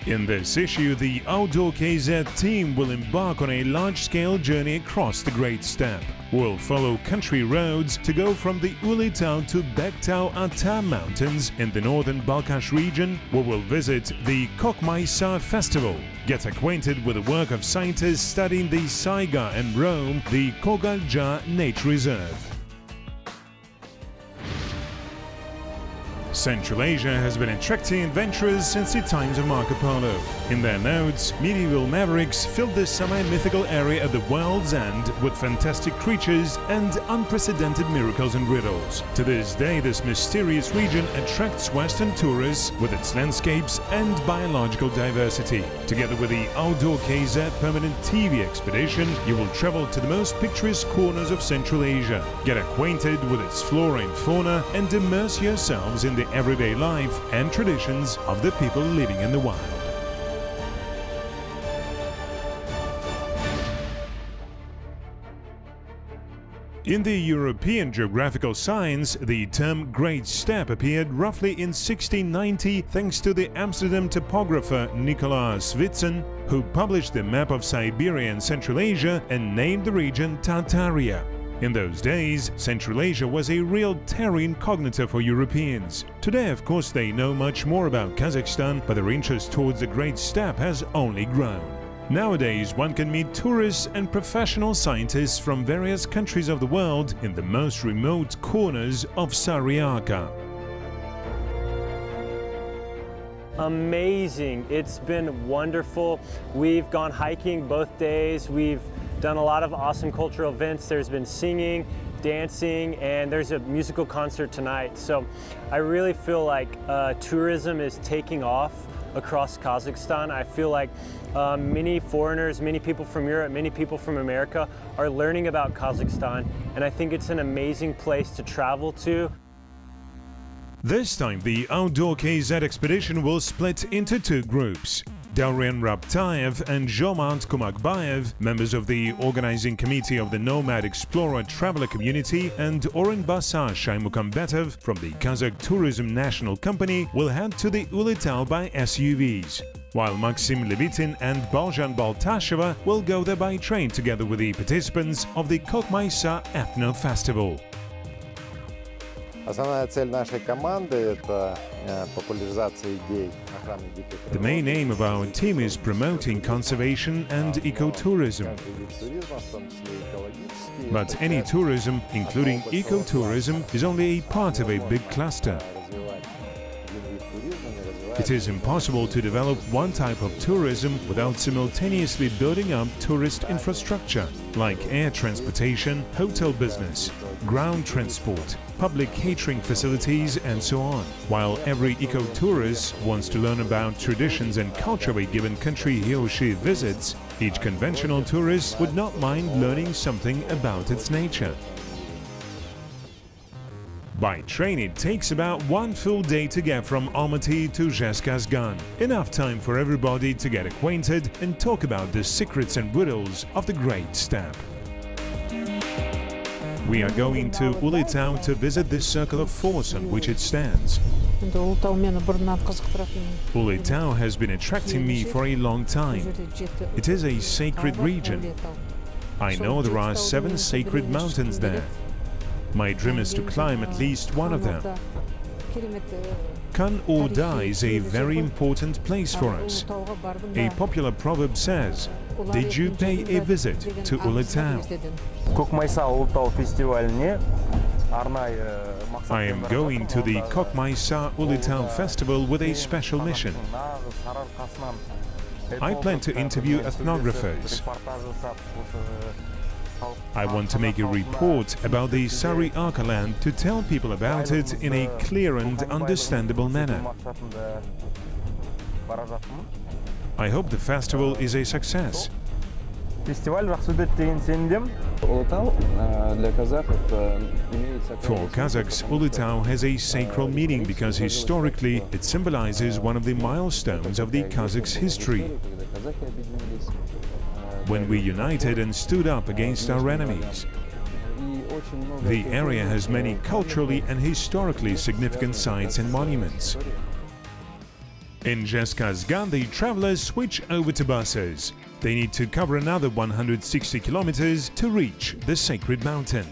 In this issue, the Outdoor KZ team will embark on a large-scale journey across the Great Steppe. We'll follow country roads to go from the Ulytau to Bektau-ata mountains in the northern Balkhash region, where we'll visit the Kokmaisa festival, get acquainted with the work of scientists studying the Saiga and roam the Kogalja Nature Reserve. Central Asia has been attracting adventurers since the times of Marco Polo. In their notes, medieval mavericks filled this semi-mythical area at the world's end with fantastic creatures and unprecedented miracles and riddles. To this day, this mysterious region attracts Western tourists with its landscapes and biological diversity. Together with the Outdoor KZ permanent TV expedition, you will travel to the most picturesque corners of Central Asia, get acquainted with its flora and fauna, and immerse yourselves in the everyday life and traditions of the people living in the wild. In the European geographical science, the term Great Steppe appeared roughly in 1690 thanks to the Amsterdam topographer Nicolaas Witsen, who published the map of Siberia and Central Asia and named the region Tartaria. In those days, Central Asia was a real terra incognita for Europeans. Today, of course, they know much more about Kazakhstan, but their interest towards the Great Steppe has only grown. Nowadays, one can meet tourists and professional scientists from various countries of the world in the most remote corners of Sariaka. Amazing! It's been wonderful. We've gone hiking both days. We've done a lot of awesome cultural events. There's been singing, dancing, and there's a musical concert tonight. So I really feel like tourism is taking off across Kazakhstan. I feel like many foreigners, many people from Europe, many people from America are learning about Kazakhstan, and I think it's an amazing place to travel to. This time, the Outdoor KZ expedition will split into two groups. Daurian Rabtayev and Zhomant Kumakbayev, members of the organizing committee of the Nomad Explorer Traveler Community, and Orenbasa Shaimukambetov from the Kazakh Tourism National Company will head to the Ulytau by SUVs, while Maxim Levitin and Balzhan Baltasheva will go there by train together with the participants of the Kokmaisa Ethno Festival. Основная цель нашей команды – это популяризация идей охраны дикой природы. The main aim of our team is promoting conservation and ecotourism. But any tourism, including ecotourism, is only a part of a big cluster. It is impossible to develop one type of tourism without simultaneously building up tourist infrastructure, like air transportation, hotel business, ground transport, public catering facilities, and so on. While every eco-tourist wants to learn about traditions and culture of a given country he or she visits, each conventional tourist would not mind learning something about its nature. By train, it takes about one full day to get from Almaty to Zhezkazgan. Enough time for everybody to get acquainted and talk about the secrets and riddles of the Great Steppe. We are going to Ulytau to visit the circle of force on which it stands. Ulytau has been attracting me for a long time. It is a sacred region. I know there are 7 sacred mountains there. My dream is to climb at least one of them. Come or die is a very important place for us. A popular proverb says, "Did you pay a visit to Ulytau?" I am going to the Kokmaisa Ulytau festival with a special mission. I plan to interview ethnographers. I want to make a report about the Sariaka land to tell people about it in a clear and understandable manner. I hope the festival is a success. For Kazakhs, Ulytau has a sacral meaning because historically it symbolizes one of the milestones of the Kazakhs' history, when we united and stood up against our enemies. The area has many culturally and historically significant sites and monuments. In Zhezkazgan, the travelers switch over to buses. They need to cover another 160 kilometers to reach the sacred mountain.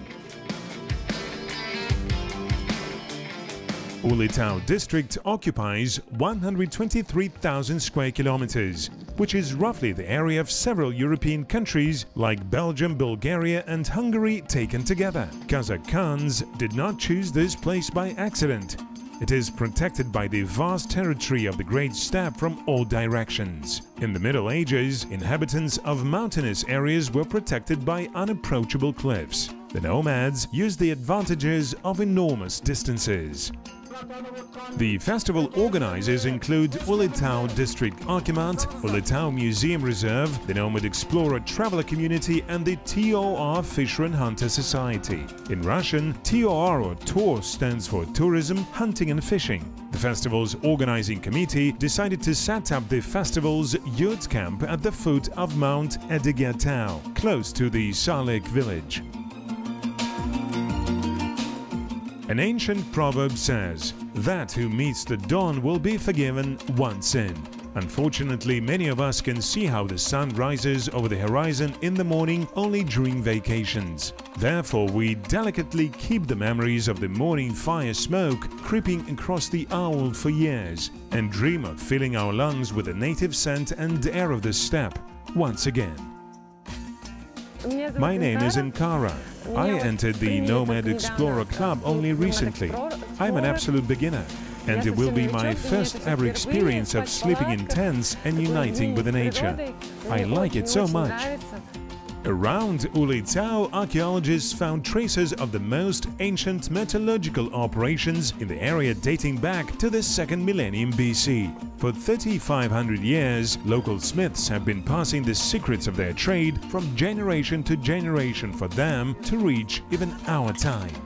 Ulytau district occupies 123,000 square kilometers, which is roughly the area of several European countries like Belgium, Bulgaria and Hungary taken together. Kazakhstans did not choose this place by accident. It is protected by the vast territory of the Great Steppe from all directions. In the Middle Ages, inhabitants of mountainous areas were protected by unapproachable cliffs. The nomads used the advantages of enormous distances. The festival organizers include Ulytau District Archimat, Ulytau Museum Reserve, the Nomad Explorer Traveler Community and the TOR Fisher and Hunter Society. In Russian, TOR or TOR stands for Tourism, Hunting and Fishing. The festival's organizing committee decided to set up the festival's youth camp at the foot of Mount Bektau, close to the Salek village. An ancient proverb says, "That who meets the dawn will be forgiven one sin." Unfortunately, many of us can see how the sun rises over the horizon in the morning only during vacations. Therefore, we delicately keep the memories of the morning fire smoke creeping across the owl for years and dream of filling our lungs with the native scent and air of the steppe once again. My name is Ankara. I entered the Nomad Explorer Club only recently. I'm an absolute beginner, and it will be my first ever experience of sleeping in tents and uniting with the nature. I like it so much. Around Ulytau, archaeologists found traces of the most ancient metallurgical operations in the area dating back to the 2nd millennium BC. For 3,500 years, local smiths have been passing the secrets of their trade from generation to generation for them to reach even our time.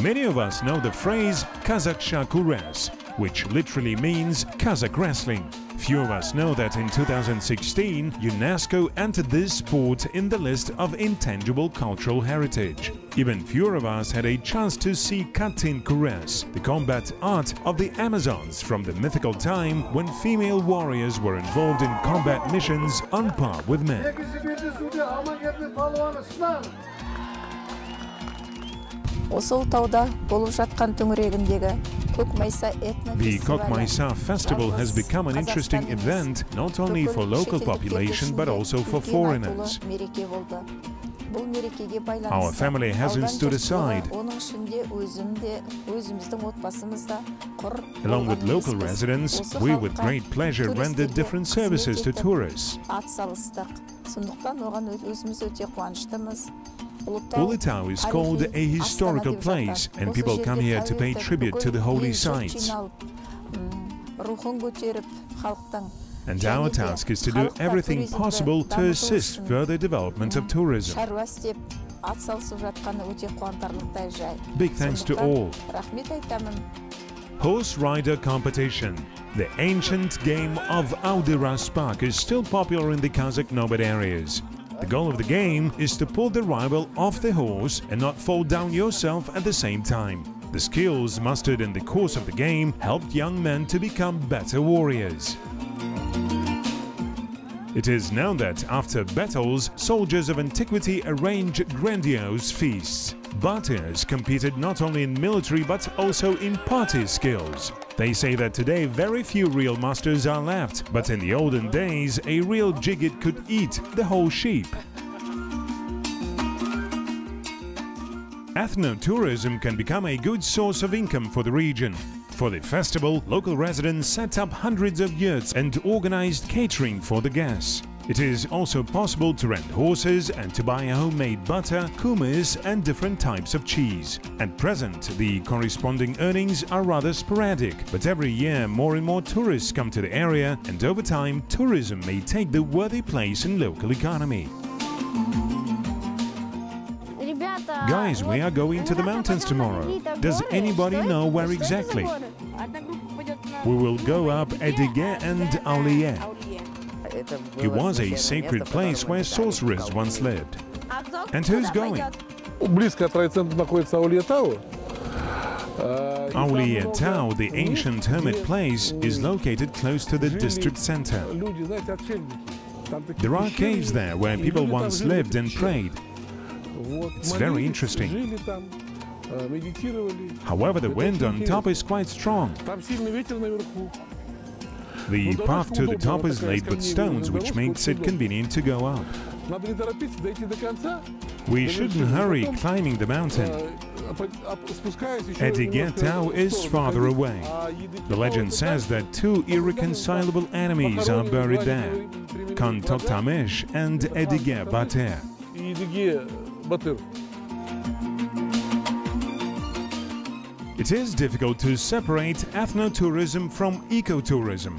Many of us know the phrase Kazakhstan Kures, which literally means Kazakh wrestling. Few of us know that in 2016, UNESCO entered this sport in the list of intangible cultural heritage. Even fewer of us had a chance to see Katin Kures, the combat art of the Amazons from the mythical time when female warriors were involved in combat missions on par with men. The Kokmaisa festival has become an interesting event not only for local population but also for foreigners. Our family hasn't stood aside. Along with local residents, we with great pleasure rendered different services to tourists. Ulytau is called a historical place, and people come here to pay tribute to the holy sites. And our task is to do everything possible to assist further development of tourism. Big thanks to all. Horse rider competition. The ancient game of Audiraspak is still popular in the Kazakh nomad areas. The goal of the game is to pull the rival off the horse and not fall down yourself at the same time. The skills mastered in the course of the game helped young men to become better warriors. It is known that after battles, soldiers of antiquity arranged grandiose feasts. Baters competed not only in military but also in party skills. They say that today very few real masters are left, but in the olden days a real jigit could eat the whole sheep. Ethnotourism can become a good source of income for the region. For the festival, local residents set up hundreds of yurts and organized catering for the guests. It is also possible to rent horses and to buy homemade butter, kumis and different types of cheese. At present, the corresponding earnings are rather sporadic, but every year more and more tourists come to the area, and over time tourism may take the worthy place in local economy. Guys, we are going to the mountains tomorrow. Does anybody know where exactly? We will go up Edige and Auliye. It was a sacred place where sorcerers once lived. And who's going? Близко от райцентра находится Ulytau. Ulytau, the ancient hermit place, is located close to the district center. There are caves there where people once lived and prayed. It's very interesting. However, the wind on top is quite strong. The path to the top is laid with stones, which makes it convenient to go up. We shouldn't hurry climbing the mountain. Bektau is farther away. The legend says that two irreconcilable enemies are buried there, Bektau-ata and Bektau-ata. It is difficult to separate ethnotourism from ecotourism.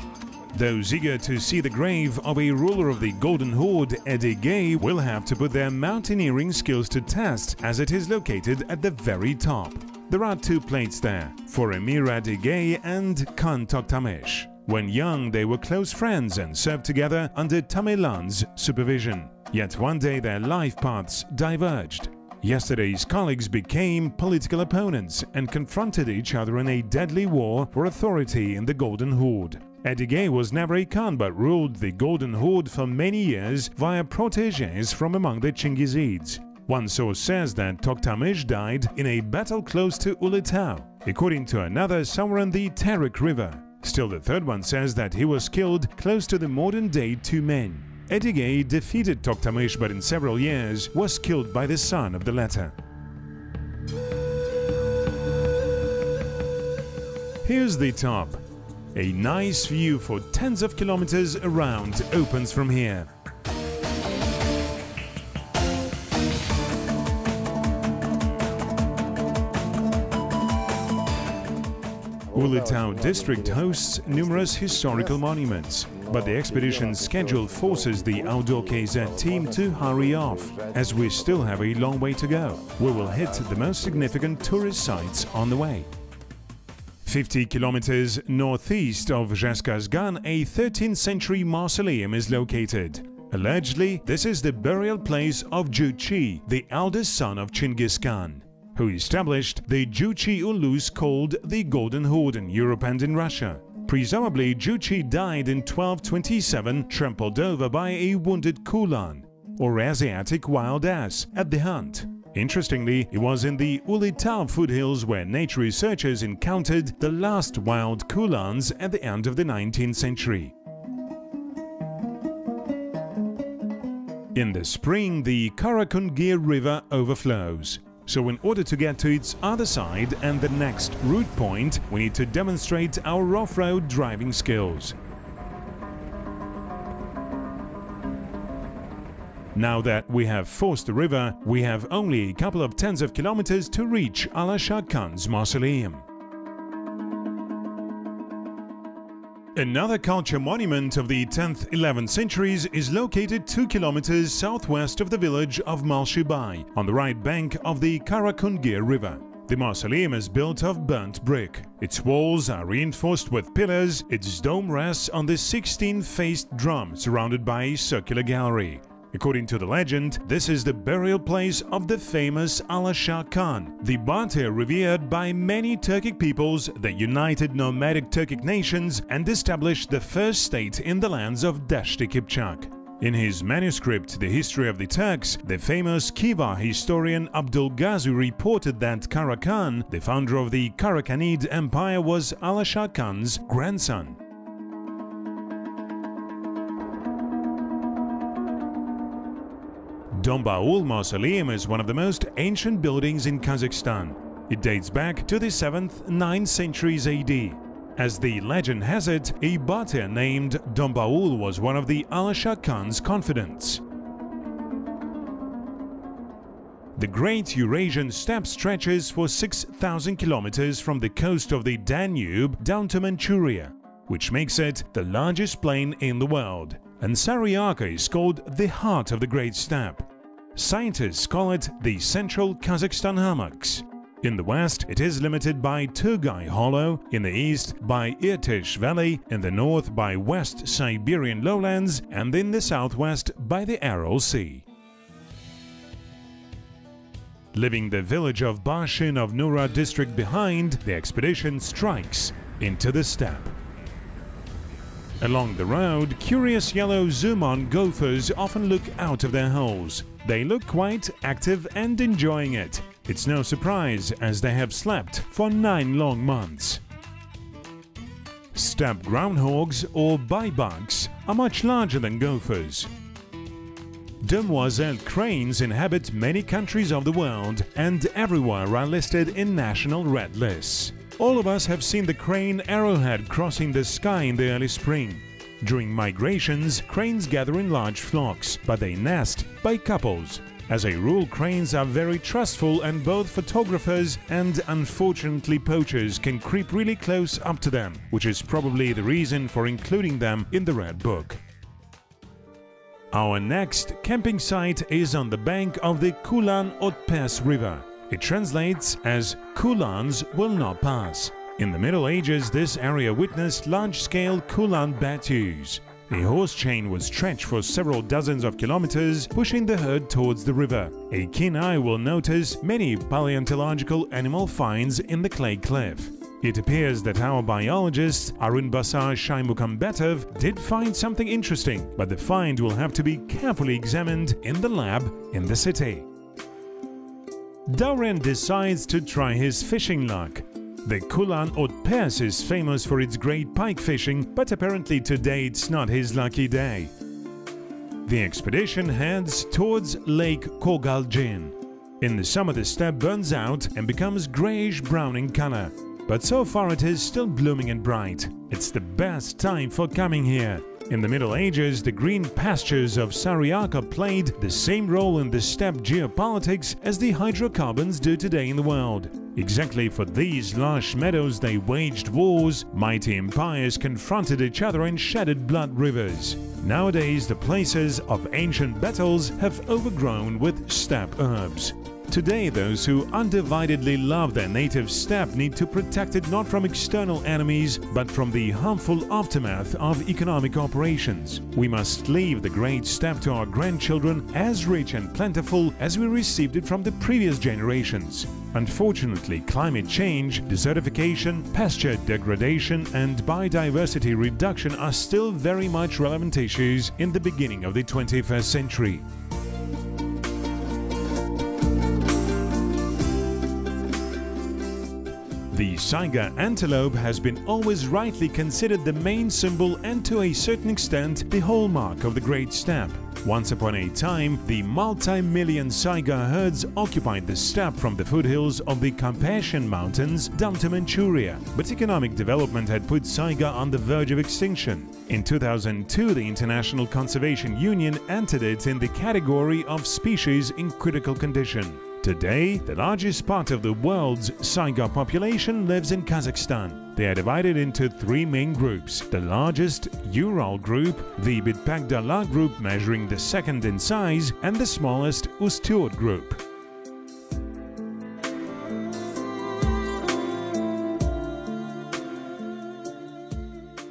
Those eager to see the grave of a ruler of the Golden Horde, Bektau, will have to put their mountaineering skills to test, as it is located at the very top. There are two plates there, for Emir Bektau and Bektau-ata. When young, they were close friends and served together under Tamerlane's supervision. Yet one day their life paths diverged. Yesterday's colleagues became political opponents and confronted each other in a deadly war for authority in the Golden Horde. Bektau was never a Khan but ruled the Golden Horde for many years via protégés from among the Chingizids. One source says that Bektau died in a battle close to Ulytau, according to another somewhere in the Turks River. Still, the third one says that he was killed close to the modern-day Tumen. Bektau defeated Bektau, but in several years was killed by the son of the latter. Here's the top. A nice view for tens of kilometers around opens from here. Ulytau district hosts numerous historical monuments, but the expedition's schedule forces the outdoor KZ team to hurry off, as we still have a long way to go. We will hit the most significant tourist sites on the way. 50 kilometers northeast of Kazakhstan, a 13th century mausoleum is located. Allegedly, this is the burial place of Joly, the eldest son of Genghis Khan, who established the Juche Ulus called the Golden Horde in Europe and in Russia. Presumably, Joly died in 1227, trampled over by a wounded Kulin, or Asiatic wild ass, at the hunt. Interestingly, it was in the Ulytau foothills where nature researchers encountered the last wild Kulins at the end of the 19th century. In the spring, the Karakungir River overflows. So in order to get to its other side and the next route point, we need to demonstrate our off-road driving skills. Now that we have forced the river, we have only a couple of tens of kilometers to reach Shah Khan's mausoleum. Another culture monument of the 10th, 11th centuries is located 2 kilometers southwest of the village of Malshibai, on the right bank of the Karakungir River. The mausoleum is built of burnt brick. Its walls are reinforced with pillars, its dome rests on the 16-faced drum surrounded by a circular gallery. According to the legend, this is the burial place of the famous Shah Khan, the Bate revered by many Turkic peoples that united nomadic Turkic nations and established the first state in the lands of Dashti Kipchak. In his manuscript, The History of the Turks, the famous Khiva historian Abdul Ghazi reported that Kara Khan, the founder of the Karakhanid Empire, was Shah Khan's grandson. Dombaul Mausoleum is one of the most ancient buildings in Kazakhstan. It dates back to the 7th, 9th centuries AD. As the legend has it, a Bate named Dombaul was one of the Shah Khan's confidants. The Great Eurasian Steppe stretches for 6,000 kilometers from the coast of the Danube down to Manchuria, which makes it the largest plain in the world. And Saryaka is called the heart of the Great Steppe. Scientists call it the Central Kazakhstan Hammocks. In the west, it is limited by Turgai Hollow, in the east by Irtysh Valley, in the north by West Siberian lowlands, and in the southwest by the Aral Sea. Leaving the village of Bashin of Nura district behind, the expedition strikes into the steppe. Along the road, curious yellow zoom-on gophers often look out of their holes. They look quite active and enjoying it. It's no surprise, as they have slept for 9 long months. Steppe groundhogs, or baibugs, are much larger than gophers. Demoiselle cranes inhabit many countries of the world and everywhere are listed in national red lists. All of us have seen the crane arrowhead crossing the sky in the early spring. During migrations, cranes gather in large flocks, but they nest by couples. As a rule, cranes are very trustful and both photographers and, unfortunately, poachers can creep really close up to them, which is probably the reason for including them in the Red Book. Our next camping site is on the bank of the Kulin River. It translates as Kulans will not pass. In the Middle Ages, this area witnessed large-scale Kulin battues. A horse chain was stretched for several dozens of kilometers, pushing the herd towards the river. A keen eye will notice many paleontological animal finds in the clay cliff. It appears that our biologist Arun Basar Shaimukambetov did find something interesting, but the find will have to be carefully examined in the lab in the city. Dauren decides to try his fishing luck. The Kulin is famous for its great pike fishing, but apparently today it's not his lucky day. The expedition heads towards Lake Kogaljin. In the summer the steppe burns out and becomes greyish-brown in color, but so far it is still blooming and bright. It's the best time for coming here. In the Middle Ages, the green pastures of Sariaka played the same role in the steppe geopolitics as the hydrocarbons do today in the world. Exactly for these lush meadows they waged wars, mighty empires confronted each other and shedded blood rivers. Nowadays, the places of ancient battles have overgrown with steppe herbs. Today, those who undividedly love their native steppe need to protect it not from external enemies, but from the harmful aftermath of economic operations. We must leave the great steppe to our grandchildren as rich and plentiful as we received it from the previous generations. Unfortunately, climate change, desertification, pasture degradation and biodiversity reduction are still very much relevant issues in the beginning of the 21st century. The Saiga antelope has been always rightly considered the main symbol and to a certain extent the hallmark of the Great Steppe. Once upon a time, the multi-million Saiga herds occupied the steppe from the foothills of the Carpathian Mountains down to Manchuria, but economic development had put Saiga on the verge of extinction. In 2002, the International Conservation Union entered it in the category of species in critical condition. Today, the largest part of the world's Saiga population lives in Kazakhstan. They are divided into 3 main groups: the largest Ural group, the Bektau-ata group measuring the second in size, and the smallest Ulytau group.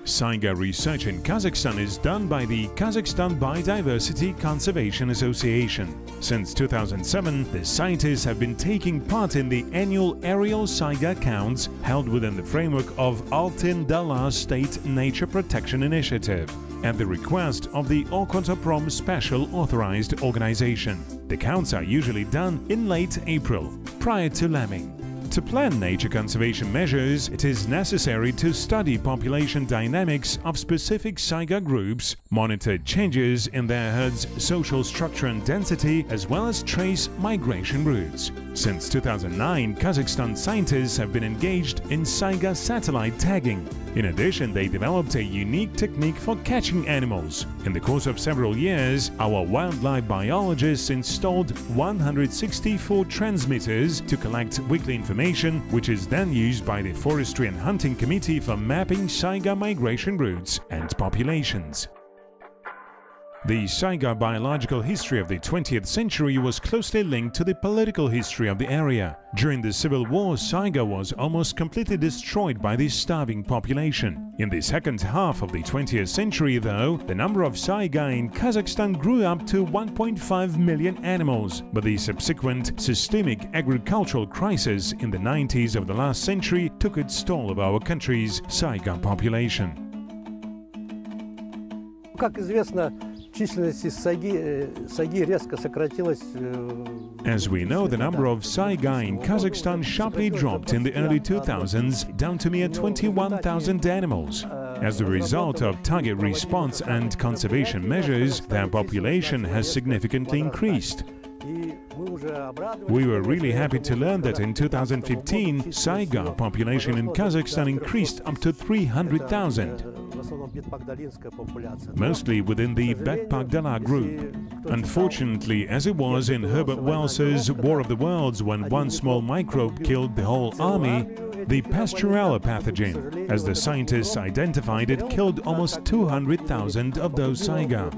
Saiga research in Kazakhstan is done by the Kazakhstan Biodiversity Conservation Association. Since 2007, the scientists have been taking part in the annual aerial Saiga counts held within the framework of Altyn Dala State Nature Protection Initiative at the request of the Okotoprom Special Authorized Organization. The counts are usually done in late April, prior to lambing. To plan nature conservation measures, it is necessary to study population dynamics of specific Saiga groups, monitor changes in their herds' social structure and density, as well as trace migration routes. Since 2009, Kazakhstan scientists have been engaged in Saiga satellite tagging. In addition, they developed a unique technique for catching animals. In the course of several years, our wildlife biologists installed 164 transmitters to collect weekly information, which is then used by the Forestry and Hunting Committee for mapping Saiga migration routes and populations. The Saiga biological history of the 20th century was closely linked to the political history of the area. During the civil war, Saiga was almost completely destroyed by the starving population. In the second half of the 20th century, though, the number of Saiga in Kazakhstan grew up to 1.5 million animals, but the subsequent systemic agricultural crisis in the 90s of the last century took its toll of our country's Saiga population. Как известно, численность сайги резко сократилась. As we know, the number of Saiga in Kazakhstan sharply dropped in the early 2000s down to mere 21,000 animals. As a result of target response and conservation measures, their population has significantly increased. We were really happy to learn that in 2015, Saiga population in Kazakhstan increased up to 300,000. Mostly within the Bektau-ata group. Unfortunately, as it was in Herbert Wells's War of the Worlds, when one small microbe killed the whole army, the Pasteurella pathogen, as the scientists identified it, killed almost 200,000 of those Saiga.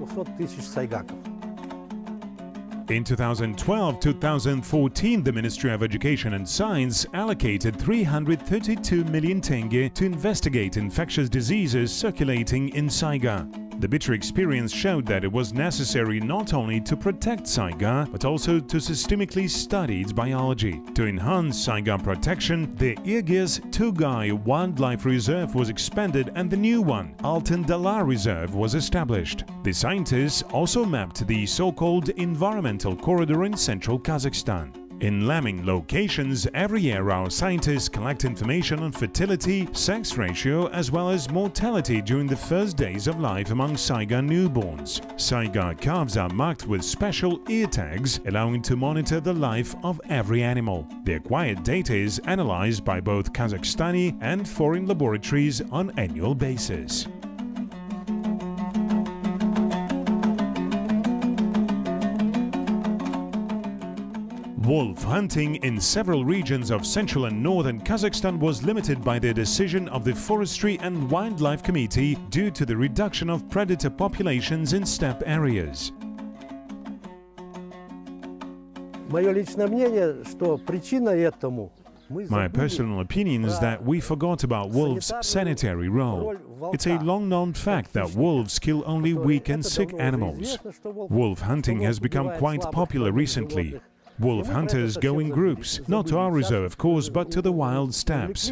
In 2012-2014, the Ministry of Education and Science allocated 332 million tenge to investigate infectious diseases circulating in Saiga. The bitter experience showed that it was necessary not only to protect Saiga, but also to systemically study its biology. To enhance Saiga protection, the Irgiz Tugay Wildlife Reserve was expanded and the new one, Altyn-Dala Reserve, was established. The scientists also mapped the so-called environmental corridor in central Kazakhstan. In lambing locations, every year our scientists collect information on fertility, sex ratio, as well as mortality during the first days of life among Saiga newborns. Saiga calves are marked with special ear tags, allowing to monitor the life of every animal. The acquired data is analyzed by both Kazakhstani and foreign laboratories on an annual basis. Wolf hunting in several regions of central and northern Kazakhstan was limited by the decision of the Forestry and Wildlife Committee due to the reduction of predator populations in steppe areas. My personal opinion is that we forgot about wolves' sanitary role. It's a long-known fact that wolves kill only weak and sick animals. Wolf hunting has become quite popular recently. Wolf hunters go in groups, not to our reserve of course, but to the wild steppes.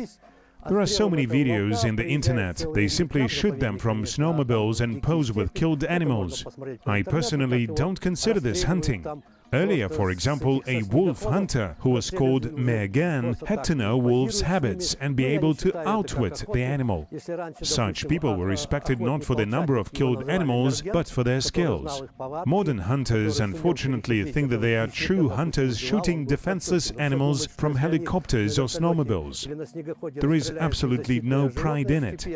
There are so many videos in the internet. They simply shoot them from snowmobiles and pose with killed animals. I personally don't consider this hunting. Earlier, for example, a wolf hunter who was called Megan had to know wolves' habits and be able to outwit the animal. Such people were respected not for the number of killed animals, but for their skills. Modern hunters unfortunately think that they are true hunters shooting defenseless animals from helicopters or snowmobiles. There is absolutely no pride in it.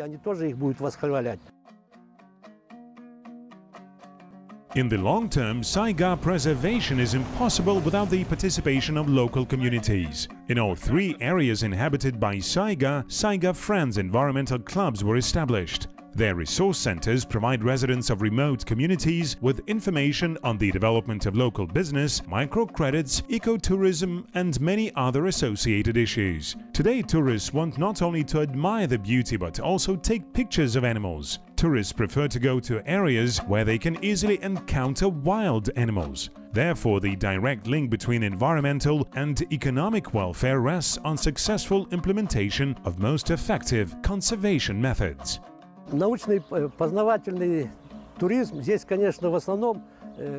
In the long term, Saiga preservation is impossible without the participation of local communities. In all three areas inhabited by Saiga, Saiga Friends environmental clubs were established. Their resource centers provide residents of remote communities with information on the development of local business, microcredits, ecotourism, and many other associated issues. Today, tourists want not only to admire the beauty but also take pictures of animals. Tourists prefer to go to areas where they can easily encounter wild animals. Therefore, the direct link between environmental and economic welfare rests on successful implementation of most effective conservation methods.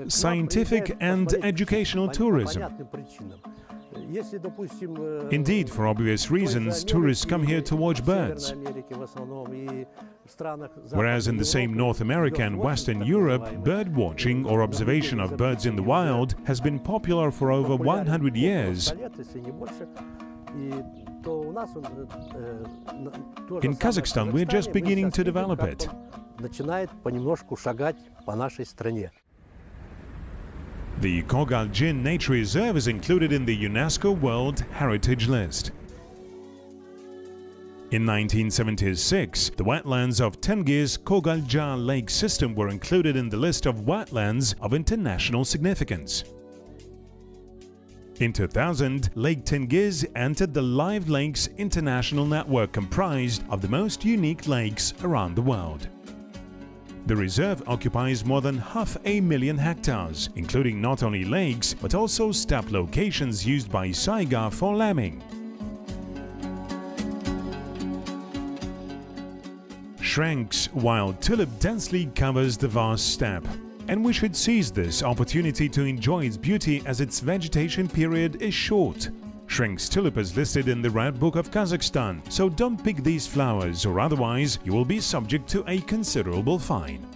Scientific and educational tourism. Indeed, for obvious reasons, tourists come here to watch birds. Whereas in the same North America and Western Europe, bird watching or observation of birds in the wild has been popular for over 100 years. In Kazakhstan, we're just beginning to develop it. The Kogalgyn Nature Reserve is included in the UNESCO World Heritage List. In 1976, the wetlands of Tengiz-Kogalja Lake system were included in the list of wetlands of international significance. In 2000, Lake Tengiz entered the Live Lakes International Network, comprised of the most unique lakes around the world. The reserve occupies more than 500,000 hectares, including not only lakes but also steppe locations used by Saiga for lambing. Shrinks while tulip densely covers the vast steppe, and we should seize this opportunity to enjoy its beauty as its vegetation period is short. Shrink's tulip is listed in the Red Book of Kazakhstan, so don't pick these flowers or otherwise you will be subject to a considerable fine.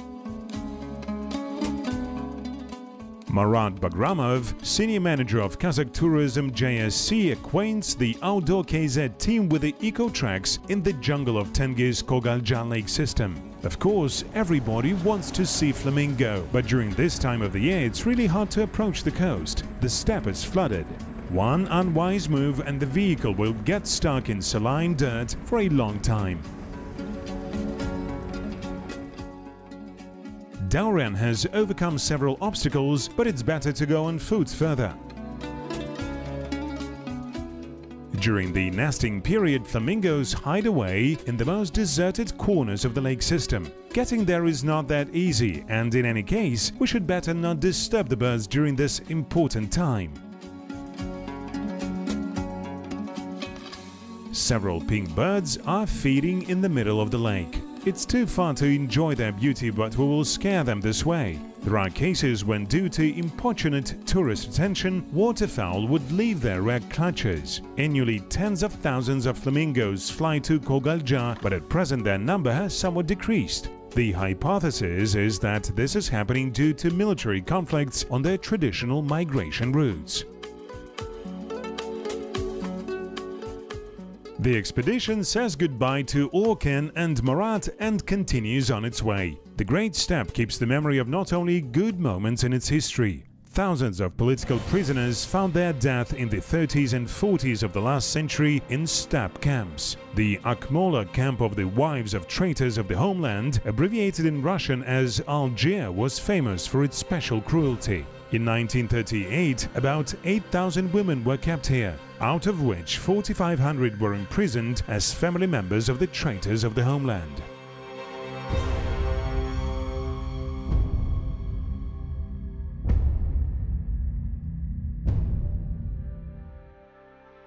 Marat Bagramov, senior manager of Kazakh Tourism JSC, acquaints the Outdoor KZ team with the eco-tracks in the jungle of Tengiz-Kogalja Lake system. Of course, everybody wants to see flamingo, but during this time of the year it's really hard to approach the coast. The steppe is flooded. One unwise move and the vehicle will get stuck in saline dirt for a long time. Dauren has overcome several obstacles, but it's better to go on foot further. During the nesting period, flamingos hide away in the most deserted corners of the lake system. Getting there is not that easy, and in any case, we should better not disturb the birds during this important time. Several pink birds are feeding in the middle of the lake. It's too far to enjoy their beauty, but we will scare them this way. There are cases when, due to importunate tourist attention, waterfowl would leave their red clutches. Annually, tens of thousands of flamingos fly to Kogalja, but at present their number has somewhat decreased. The hypothesis is that this is happening due to military conflicts on their traditional migration routes. The expedition says goodbye to Orkan and Marat and continues on its way. The Great Steppe keeps the memory of not only good moments in its history. Thousands of political prisoners found their death in the 30s and 40s of the last century in steppe camps. The Akmola camp of the wives of traitors of the homeland, abbreviated in Russian as Algiers, was famous for its special cruelty. In 1938, about 8,000 women were kept here, out of which 4,500 were imprisoned as family members of the traitors of the homeland.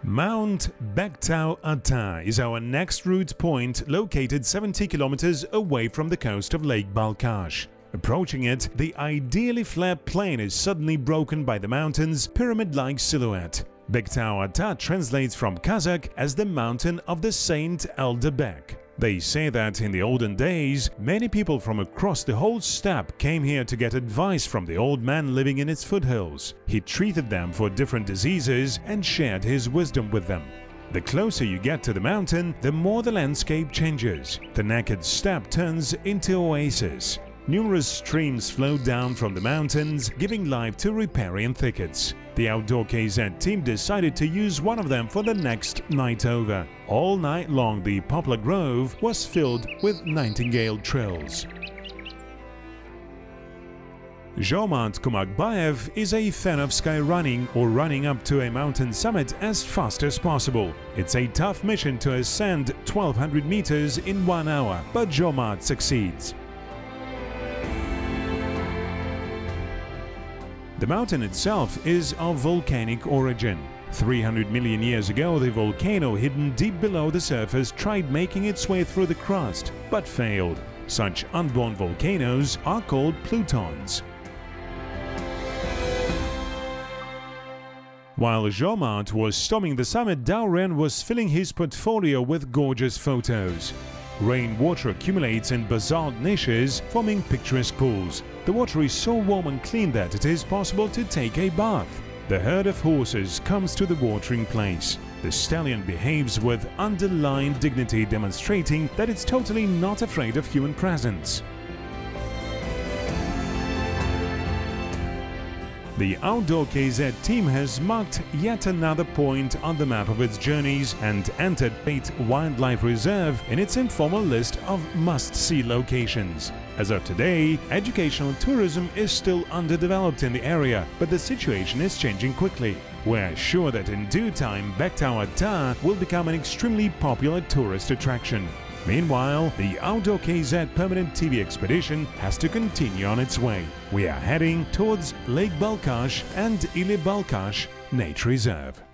Mount Bektau-ata is our next route point, located 70 kilometers away from the coast of Lake Balkhash. Approaching it, the ideally flat plain is suddenly broken by the mountain's pyramid-like silhouette. Bektau-ata translates from Kazakh as the mountain of the Saint Elder Bek. They say that in the olden days, many people from across the whole steppe came here to get advice from the old man living in its foothills. He treated them for different diseases and shared his wisdom with them. The closer you get to the mountain, the more the landscape changes. The naked steppe turns into oases. Numerous streams flow down from the mountains, giving life to riparian thickets. The Outdoor KZ team decided to use one of them for the next night over. All night long, the poplar grove was filled with nightingale trills. Zhomart Kumakbayev is a fan of skyrunning or running up to a mountain summit as fast as possible. It's a tough mission to ascend 1,200 meters in 1 hour, but Zhomart succeeds. The mountain itself is of volcanic origin. 300 million years ago, the volcano hidden deep below the surface tried making its way through the crust, but failed. Such unborn volcanoes are called plutons. While Zhomart was storming the summit, Dauren was filling his portfolio with gorgeous photos. Rainwater accumulates in basalt niches, forming picturesque pools. The water is so warm and clean that it is possible to take a bath. The herd of horses comes to the watering place. The stallion behaves with underlying dignity, demonstrating that it's totally not afraid of human presence. The Outdoor KZ team has marked yet another point on the map of its journeys and entered Beit Wildlife Reserve in its informal list of must-see locations. As of today, educational tourism is still underdeveloped in the area, but the situation is changing quickly. We're sure that in due time, Bektau-ata will become an extremely popular tourist attraction. Meanwhile, the Outdoor KZ permanent TV expedition has to continue on its way. We are heading towards Lake Balkhash and Ili Balkhash Nature Reserve.